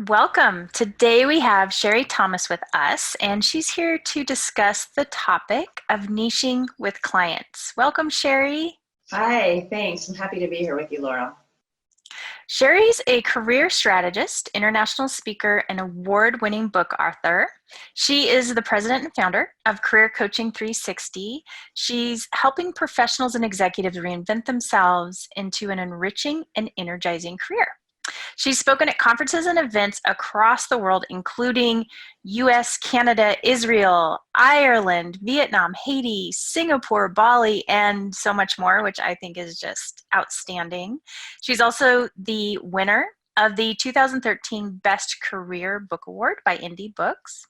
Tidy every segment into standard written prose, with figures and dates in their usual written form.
Welcome. Today we have Sherri Thomas with us, and she's here to discuss the topic of niching with clients. Welcome, Sherri. Hi, thanks. I'm happy to be here with you, Laurel. Sherri's a career strategist, international speaker, and award-winning book author. She is the president and founder of Career Coaching 360. She's helping professionals and executives reinvent themselves into an enriching and energizing career. She's spoken at conferences and events across the world, including US, Canada, Israel, Ireland, Vietnam, Haiti, Singapore, Bali, and so much more, which I think is just outstanding. She's also the winner of the 2013 Best Career Book Award by Indie Books.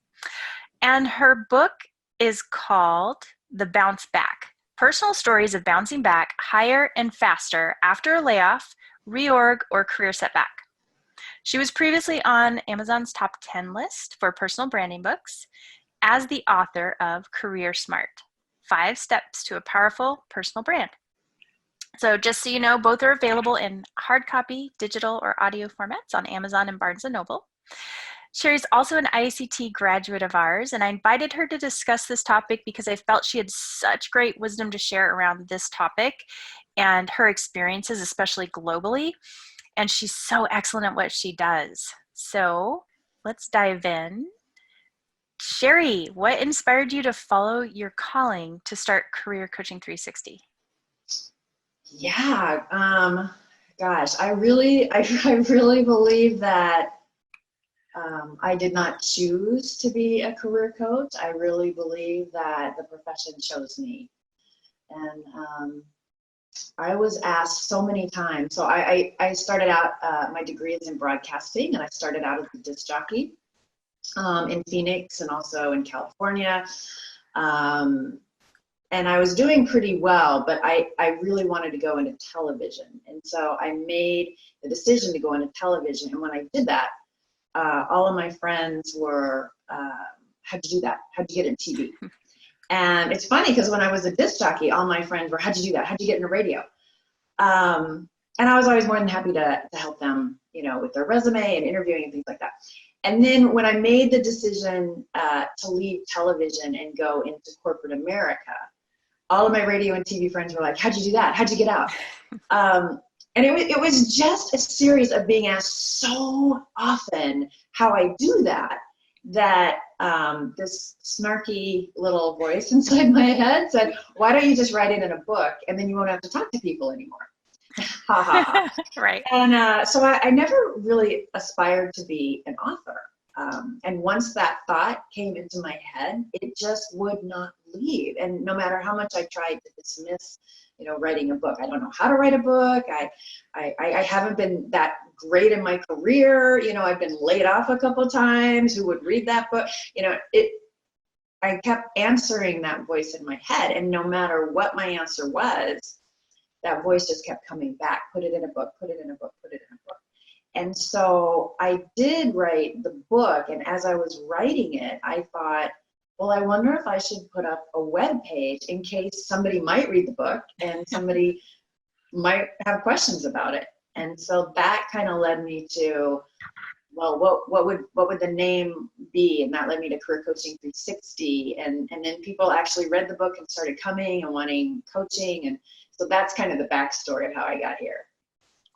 And her book is called The Bounce Back: Personal Stories of Bouncing Back Higher and Faster After a Layoff, Reorg, or Career Setback. She was previously on Amazon's top 10 list for personal branding books as the author of Career Smart: 5 Steps to a Powerful Personal Brand. So just so you know, both are available in hard copy, digital, or audio formats on Amazon and Barnes & Noble. Sherri's also an IICT graduate of ours, and I invited her to discuss this topic because I felt she had such great wisdom to share around this topic and her experiences, especially globally. And she's so excellent at what she does. So let's dive in. Sherri, what inspired you to follow your calling to start Career Coaching 360? Yeah, gosh, I really believe that I did not choose to be a career coach. I really believe that the profession chose me. And I was asked so many times. So I started out, my degree is in broadcasting, and I started out as a disc jockey in Phoenix and also in California. And I was doing pretty well, but I really wanted to go into television. And so I made the decision to go into television. And when I did that, all of my friends were, how'd you do that? How'd you get in TV? And it's funny because when I was a disc jockey, all my friends were, how'd you do that? How'd you get into radio? And I was always more than happy to help them, with their resume and interviewing and things like that. And then when I made the decision to leave television and go into corporate America, all of my radio and TV friends were like, how'd you do that? How'd you get out? And it was just a series of being asked so often how I do that this snarky little voice inside my head said, why don't you just write it in a book and then you won't have to talk to people anymore? Ha ha ha. Right. And so I never really aspired to be an author. And once that thought came into my head, it just would not leave. And no matter how much I tried to dismiss, writing a book, I don't know how to write a book. I haven't been that great in my career. I've been laid off a couple of times. Who would read that book? I kept answering that voice in my head, and no matter what my answer was, that voice just kept coming back. Put it in a book, put it in a book, put it in a book. And so I did write the book, and as I was writing it, I thought, well, I wonder if I should put up a web page in case somebody might read the book and somebody might have questions about it. And so that kind of led me to, well, what would the name be? And that led me to Career Coaching 360. And then people actually read the book and started coming and wanting coaching. And so that's kind of the backstory of how I got here.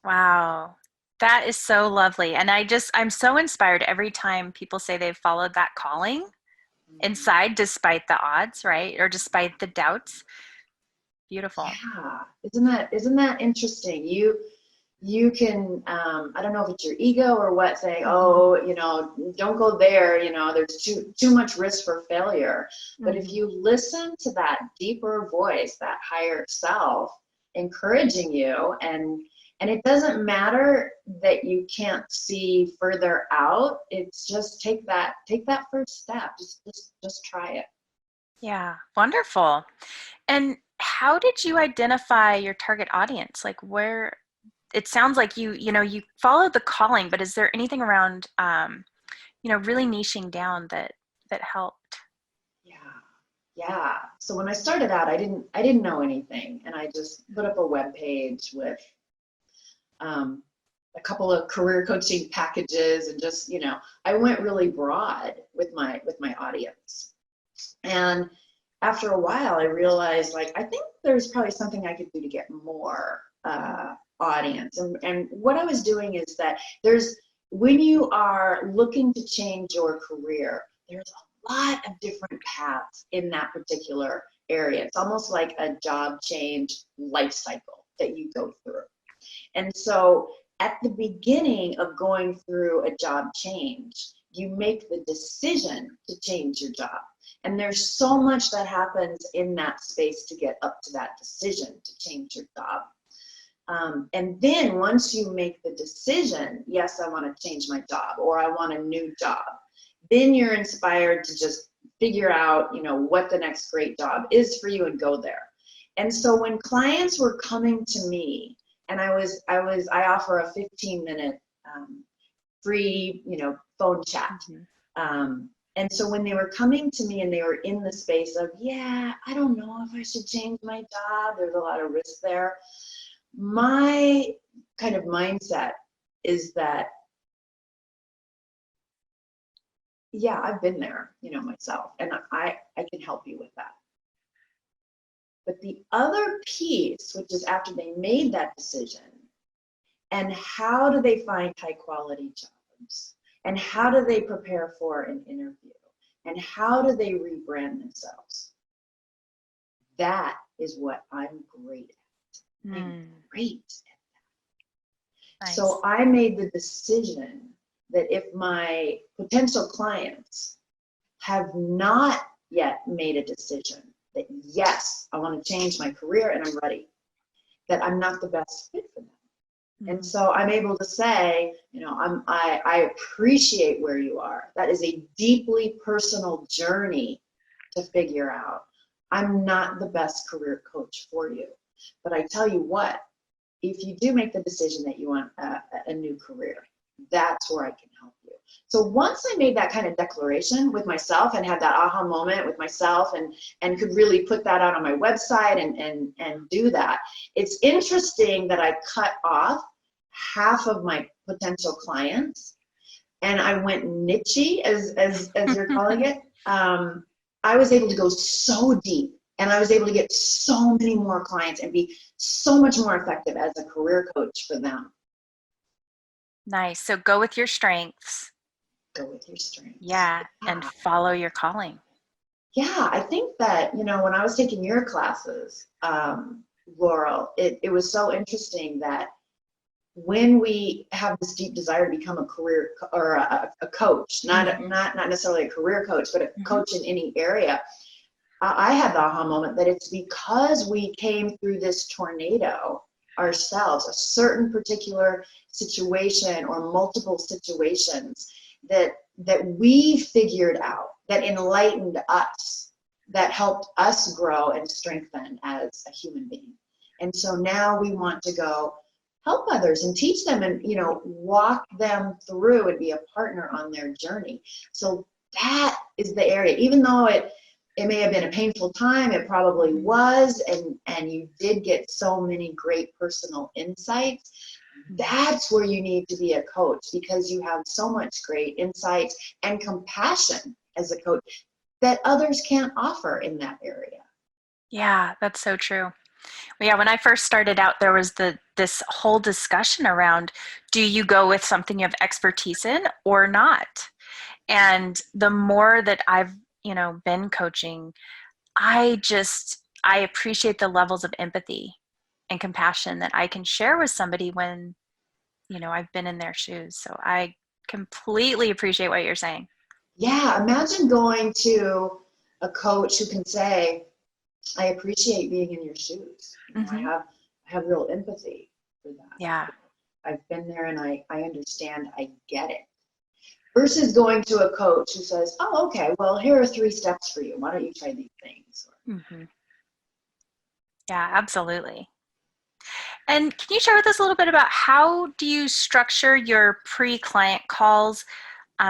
Wow. That is so lovely. And I'm so inspired every time people say they've followed that calling inside despite the odds, right? Or despite the doubts. Beautiful. Yeah. Isn't that interesting? You can, I don't know if it's your ego or what, saying, oh, don't go there, there's too much risk for failure. But if you listen to that deeper voice, that higher self encouraging you, and it doesn't matter that you can't see further out, it's just take that first step. Just try it. Yeah, wonderful. And how did you identify your target audience? Like where it sounds like you followed the calling, but is there anything around really niching down that helped? Yeah. So when I started out, I didn't know anything, and I just put up a web page with a couple of career coaching packages, and just, I went really broad with my audience. And after a while, I realized, like, I think there's probably something I could do to get more audience. And what I was doing is that when you are looking to change your career, there's a lot of different paths in that particular area. It's almost like a job change life cycle that you go through. And so at the beginning of going through a job change, you make the decision to change your job. And there's so much that happens in that space to get up to that decision to change your job. And then once you make the decision, yes, I want to change my job, or I want a new job, then you're inspired to just figure out, what the next great job is for you and go there. And so when clients were coming to me, and I offer a 15-minute free, phone chat. Mm-hmm. And so when they were coming to me and they were in the space of, I don't know if I should change my job, there's a lot of risk there. My kind of mindset is that, I've been there, myself, and I can help you with that. But the other piece, which is after they made that decision, and how do they find high quality jobs? And how do they prepare for an interview? And how do they rebrand themselves? That is what I'm great at. I'm great at that. Nice. So I made the decision that if my potential clients have not yet made a decision that, yes, I want to change my career and I'm ready, that I'm not the best fit for them. And so I'm able to say, I appreciate where you are. That is a deeply personal journey to figure out. I'm not the best career coach for you. But I tell you what, if you do make the decision that you want a new career, that's where I can help you. So once I made that kind of declaration with myself and had that aha moment with myself and could really put that out on my website and do that, it's interesting that I cut off half of my potential clients and I went niche-y, as you're calling it. I was able to go so deep and I was able to get so many more clients and be so much more effective as a career coach for them. Nice. So go with your strengths. Go with your strengths. Yeah. And follow your calling. Yeah, I think that, when I was taking your classes, Laurel, it was so interesting that when we have this deep desire to become a career or a coach, not necessarily a career coach, but a coach in any area, I had the aha moment that it's because we came through this tornado ourselves, a certain particular situation or multiple situations that we figured out, that enlightened us, that helped us grow and strengthen as a human being. And so now we want to go help others and teach them and, walk them through and be a partner on their journey. So that is the area, even though it may have been a painful time, it probably was, and you did get so many great personal insights. That's where you need to be a coach, because you have so much great insights and compassion as a coach that others can't offer in that area. Yeah, that's so true. Yeah, when I first started out, there was this whole discussion around, do you go with something you have expertise in or not? And the more that I've, been coaching, I appreciate the levels of empathy and compassion that I can share with somebody when, I've been in their shoes. So I completely appreciate what you're saying. Yeah, imagine going to a coach who can say, I appreciate being in your shoes. I have real empathy for that. Yeah. I've been there and I understand, I get it. Versus going to a coach who says, oh, okay, well, here are 3 steps for you. Why don't you try these things? Yeah, absolutely. And can you share with us a little bit about how do you structure your pre-client calls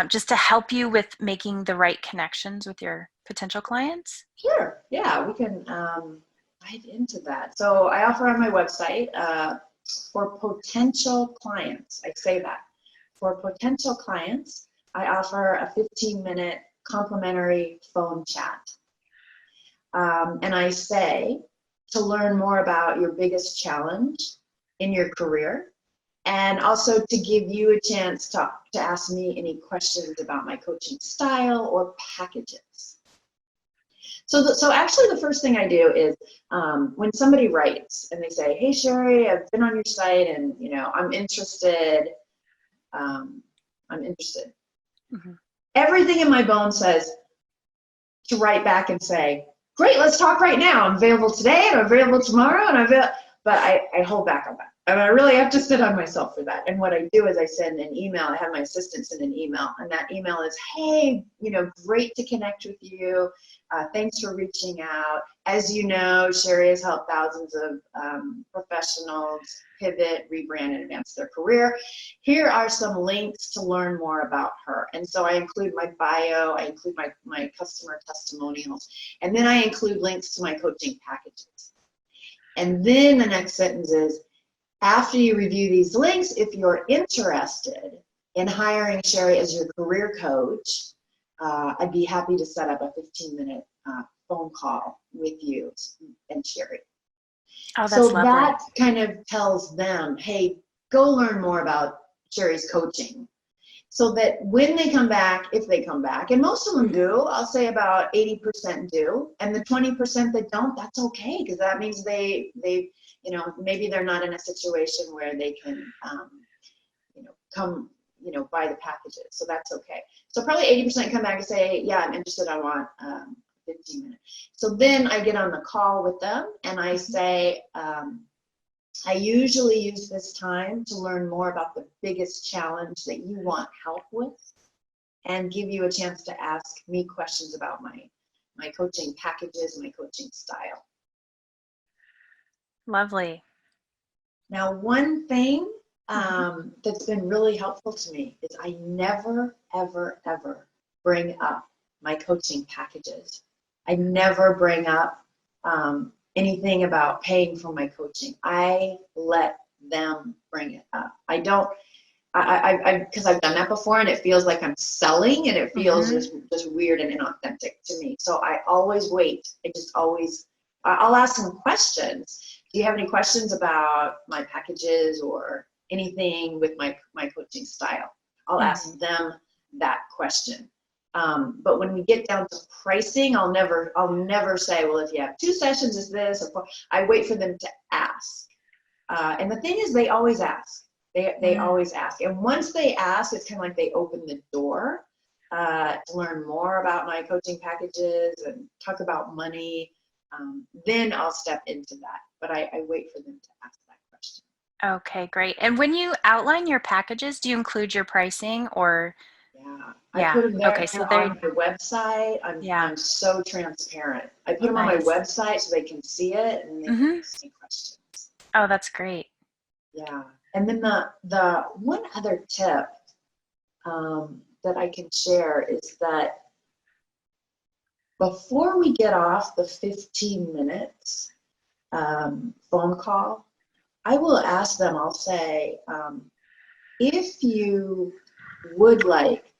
just to help you with making the right connections with your potential clients? Sure. Yeah, we can dive into that. So I offer on my website for potential clients, I say that, for potential clients, I offer a 15-minute complimentary phone chat. And I say, to learn more about your biggest challenge in your career, and also to give you a chance to ask me any questions about my coaching style or packages. So actually the first thing I do is when somebody writes and they say, hey, Sherri, I've been on your site and, you know, I'm interested. Mm-hmm. Everything in my bones says to write back and say, great, let's talk right now. I'm available today and I'm available tomorrow but I hold back on that. And I really have to sit on myself for that. And what I do is I send an email. I have my assistant send an email, and that email is, hey, you know, great to connect with you. Thanks for reaching out. As you know, Sherri has helped thousands of professionals pivot, rebrand, and advance their career. Here are some links to learn more about her. And so I include my bio, I include my customer testimonials, and then I include links to my coaching packages. And then the next sentence is, after you review these links, if you're interested in hiring Sherri as your career coach, I'd be happy to set up a 15-minute phone call with you and Sherri. Oh, that's so lovely. That kind of tells them, hey, go learn more about Sherri's coaching. So that when they come back, if they come back, and most of them do, I'll say about 80% do, and the 20% that don't, that's okay, because that means they you know, maybe they're not in a situation where they can, you know, come, you know, buy the packages. So that's okay. So probably 80% come back and say, yeah, I'm interested. I want 15 minutes. So then I get on the call with them and I say, I usually use this time to learn more about the biggest challenge that you want help with and give you a chance to ask me questions about my coaching packages, my coaching style. Lovely. Now, one thing that's been really helpful to me is I never, ever, ever bring up my coaching packages. I never bring up anything about paying for my coaching. I let them bring it up. I don't, because I've done that before and it feels like I'm selling and it feels just weird and inauthentic to me. So I always wait. I'll ask them questions. Do you have any questions about my packages or anything with my coaching style? I'll ask them that question. But when we get down to pricing, I'll never say, well, if you have 2 sessions, is this? Or I wait for them to ask. And the thing is, they always ask. They always ask. And once they ask, it's kind of like they open the door to learn more about my coaching packages and talk about money. Then I'll step into that. But I wait for them to ask that question. Okay, great. And when you outline your packages, do you include your pricing or? I put them there. Okay, so on my website. I'm so transparent. I put them on my website so they can see it and they can ask me questions. Oh, that's great. Yeah. And then the one other tip that I can share is that before we get off the 15 minutes phone call, I will ask them, I'll say, if you would like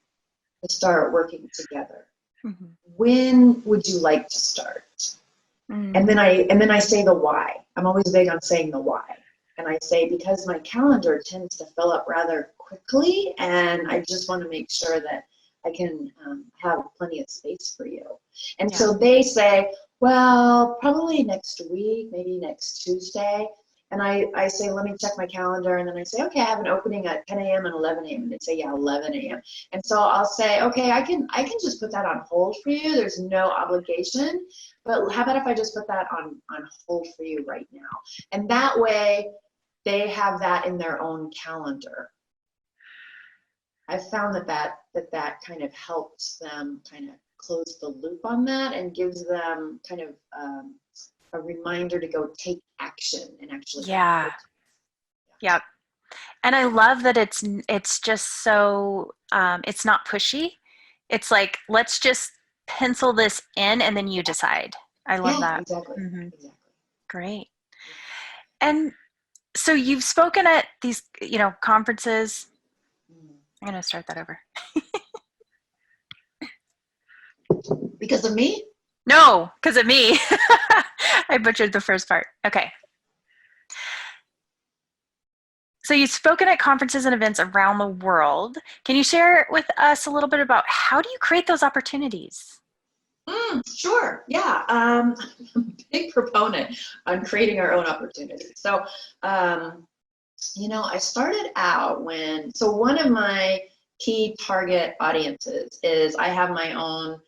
to start working together, when would you like to start? And then I say the why. I'm always big on saying the why. And I say, because my calendar tends to fill up rather quickly and I just want to make sure that I can have plenty of space for you. And so they say, well, probably next week, maybe next Tuesday. And I say, let me check my calendar. And then I say, okay, I have an opening at 10 a.m. and 11 a.m. And they say, yeah, 11 a.m. And so I'll say, okay, I can just put that on hold for you. There's no obligation. But how about if I just put that on hold for you right now? And that way they have that in their own calendar. I've found that kind of helps them kind of close the loop on that and gives them kind of a reminder to go take action and actually. Yep. And I love that it's just so it's not pushy. It's like, let's just pencil this in and then you decide. I love that. Exactly. Exactly. Great. And So you've spoken at these, conferences. I'm going to start that over. Because of me? No, because of me. I butchered the first part. Okay. So you've spoken at conferences and events around the world. Can you share with us a little bit about how do you create those opportunities? Sure. Yeah. I'm a big proponent on creating our own opportunities. So, I started out so one of my key target audiences is I have my own,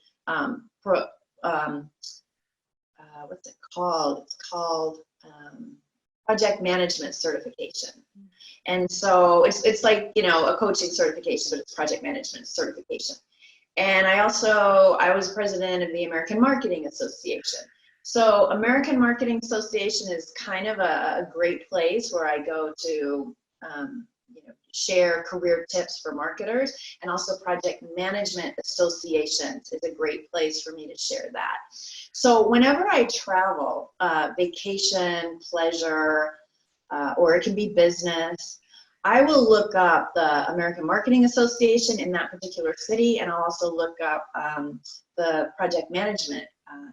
what's it called? It's called project management certification. And so it's like, a coaching certification, but it's project management certification. And I was president of the American Marketing Association. So American Marketing Association is kind of a great place where I go to, share career tips for marketers, and also project management associations is a great place for me to share that. So whenever I travel, vacation, pleasure, or it can be business, I will look up the American Marketing Association in that particular city, and I'll also look up the project management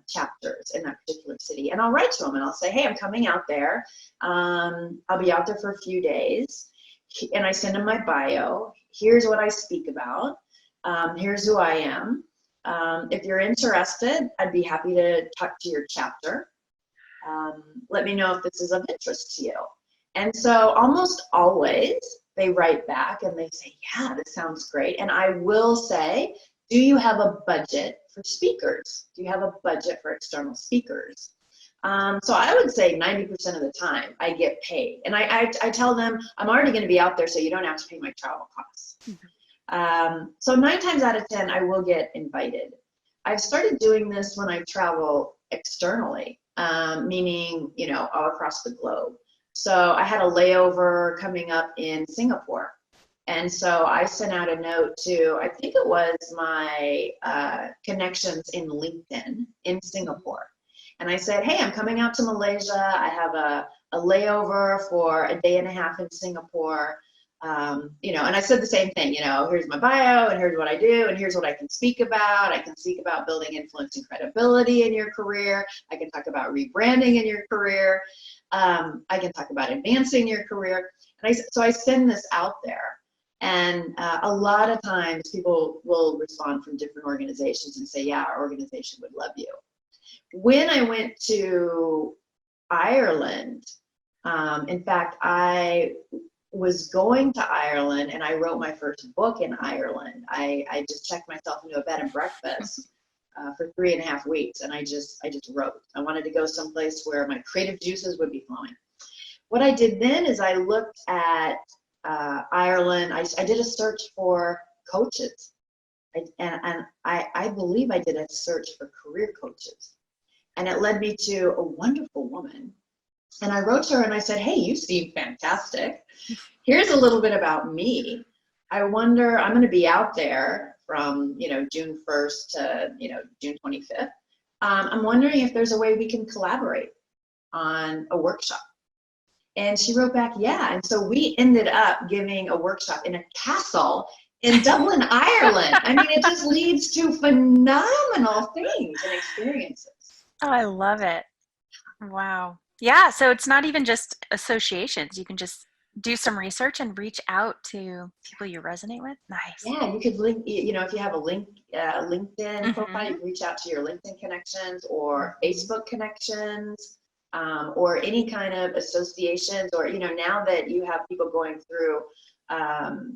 chapters in that particular city. And I'll write to them and I'll say, hey, I'm coming out there. I'll be out there for a few days. And I send them my bio. Here's what I speak about. Here's who I am. If you're interested, I'd be happy to talk to your chapter. Let me know if this is of interest to you. And so almost always they write back and they say, yeah, this sounds great. And I will say, do you have a budget for speakers? Do you have a budget for external speakers? So I would say 90% of the time I get paid. And I tell them, I'm already going to be out there, so you don't have to pay my travel costs. So 9 times out of 10, I will get invited. I've started doing this when I travel externally, meaning, all across the globe. So I had a layover coming up in Singapore. And so I sent out a note to, I think it was my connections in LinkedIn in Singapore. And I said, hey, I'm coming out to Malaysia. I have a layover for a day and a half in Singapore. And I said the same thing, here's my bio and here's what I do and here's what I can speak about. I can speak about building influence and credibility in your career. I can talk about rebranding in your career. I can talk about advancing your career. And so I send this out there. And a lot of times people will respond from different organizations and say, yeah, our organization would love you. When I went to Ireland, in fact, I was going to Ireland and I wrote my first book in Ireland. I just checked myself into a bed and breakfast for 3.5 weeks, and I just wrote. I wanted to go someplace where my creative juices would be flowing. What I did then is I looked at Ireland. I did a search for coaches, and I believe I did a search for career coaches. And it led me to a wonderful woman. And I wrote to her and I said, hey, you seem fantastic. Here's a little bit about me. I'm going to be out there from, June 1st to, June 25th. I'm wondering if there's a way we can collaborate on a workshop. And she wrote back, yeah. And so we ended up giving a workshop in a castle in Dublin, Ireland. I mean, it just leads to phenomenal things and experiences. Oh, I love it. Wow. Yeah, so it's not even just associations. You can just do some research and reach out to people you resonate with. Nice. Yeah, you could link, if you have a LinkedIn profile, you Mm-hmm. can reach out to your LinkedIn connections or Facebook connections, or any kind of associations, or, now that you have people going through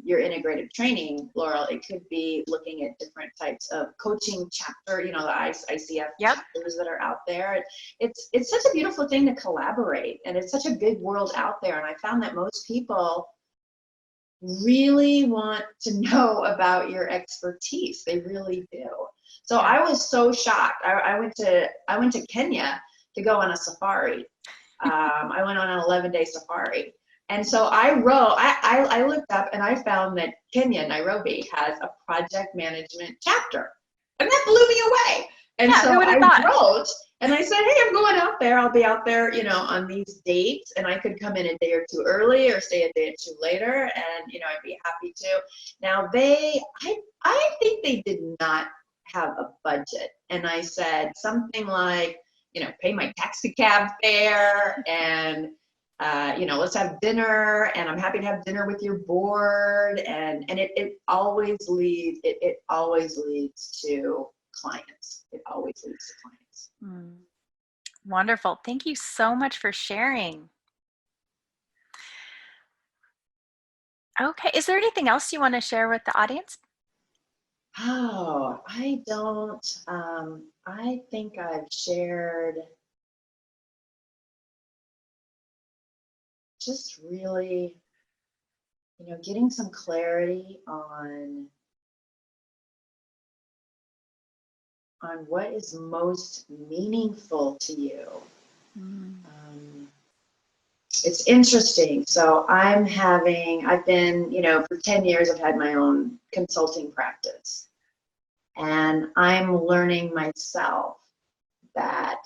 your integrated training, Laurel, it could be looking at different types of coaching chapter, the ICF Yep. chapters that are out there. It's such a beautiful thing to collaborate, and it's such a big world out there. And I found that most people really want to know about your expertise. They really do. So I was so shocked. I went to Kenya to go on a safari. I went on an 11-day safari. And so I looked up and I found that Kenya, Nairobi, has a project management chapter. And that blew me away. And Yeah, so who would have I thought? wrote and I said, hey, I'm going out there. I'll be out there, on these dates, and I could come in a day or two early or stay a day or two later, and, I'd be happy to. Now I think they did not have a budget. And I said something like, pay my taxi cab fare and, let's have dinner, and I'm happy to have dinner with your board. And it always leads, it always leads to clients. It always leads to clients. Mm, wonderful. Thank you so much for sharing. Okay, is there anything else you want to share with the audience? Oh, I don't, I think I've shared just really, getting some clarity on what is most meaningful to you. Mm. It's interesting. So I've been, for 10 years, I've had my own consulting practice. And I'm learning myself that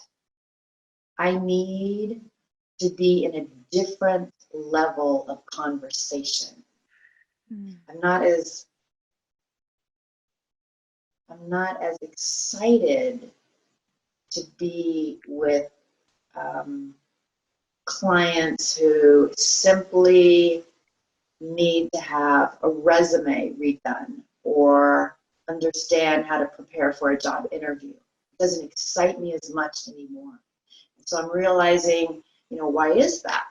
I need to be in a different level of conversation. Mm. I'm not as excited to be with clients who simply need to have a resume redone or understand how to prepare for a job interview. It doesn't excite me as much anymore. So I'm realizing, why is that?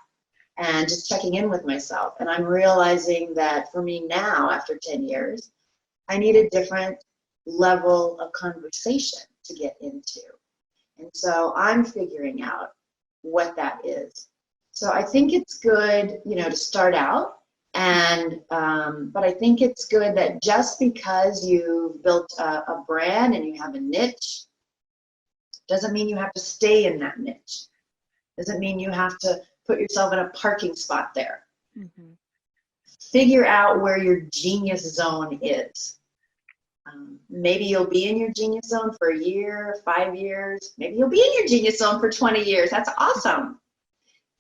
And just checking in with myself. And I'm realizing that for me now, after 10 years, I need a different level of conversation to get into. And so I'm figuring out what that is. So I think it's good, to start out. And but I think it's good that just because you've built a brand and you have a niche, doesn't mean you have to stay in that niche. Doesn't mean you have to put yourself in a parking spot there. Mm-hmm. Figure out where your genius zone is. Maybe you'll be in your genius zone for a year, 5 years. Maybe you'll be in your genius zone for 20 years. That's awesome.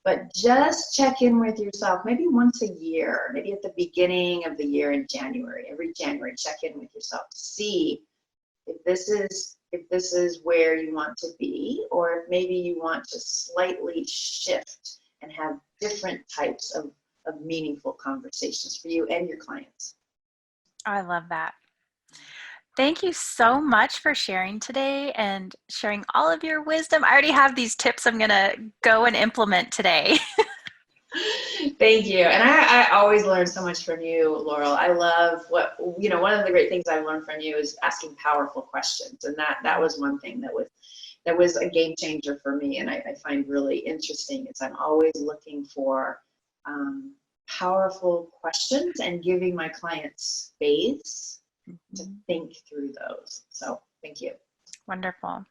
But just check in with yourself, maybe once a year, maybe at the beginning of the year in January. Every January, check in with yourself to see if this is where you want to be, or if maybe you want to slightly shift and have different types of meaningful conversations for you and your clients. I love that. Thank you so much for sharing today and sharing all of your wisdom. I already have these tips I'm going to go and implement today. Thank you. And I always learn so much from you, Laurel. I love one of the great things I've learned from you is asking powerful questions. And that was one thing that was a game changer for me. And I find really interesting is I'm always looking for powerful questions and giving my clients space to think through those. So thank you. Wonderful.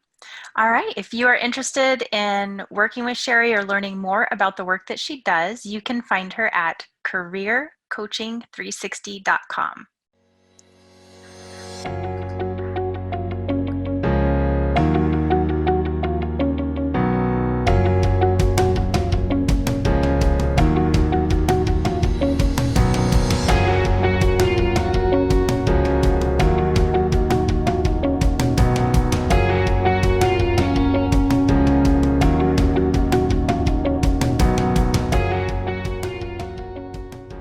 All right. If you are interested in working with Sherri or learning more about the work that she does, you can find her at careercoaching360.com.